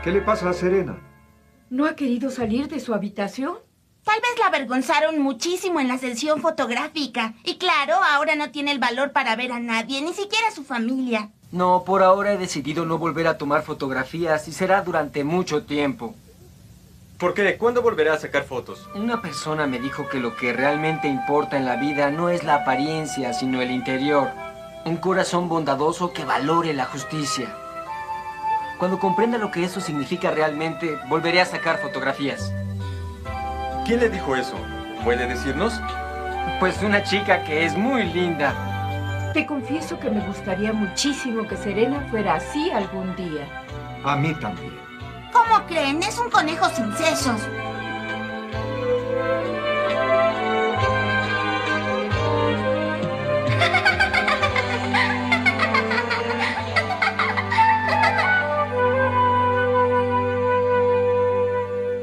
¿Qué le pasa a Serena? ¿No ha querido salir de su habitación? Tal vez la avergonzaron muchísimo en la sesión fotográfica. Y claro, ahora no tiene el valor para ver a nadie, ni siquiera a su familia. No, por ahora he decidido no volver a tomar fotografías y será durante mucho tiempo. ¿Por qué? ¿Cuándo volverá a sacar fotos? Una persona me dijo que lo que realmente importa en la vida no es la apariencia, sino el interior. Un corazón bondadoso que valore la justicia. Cuando comprenda lo que eso significa realmente, volveré a sacar fotografías. ¿Quién le dijo eso? ¿Puede decirnos? Pues una chica que es muy linda. Te confieso que me gustaría muchísimo que Serena fuera así algún día. A mí también. ¿Cómo creen? Es un conejo sin sesos.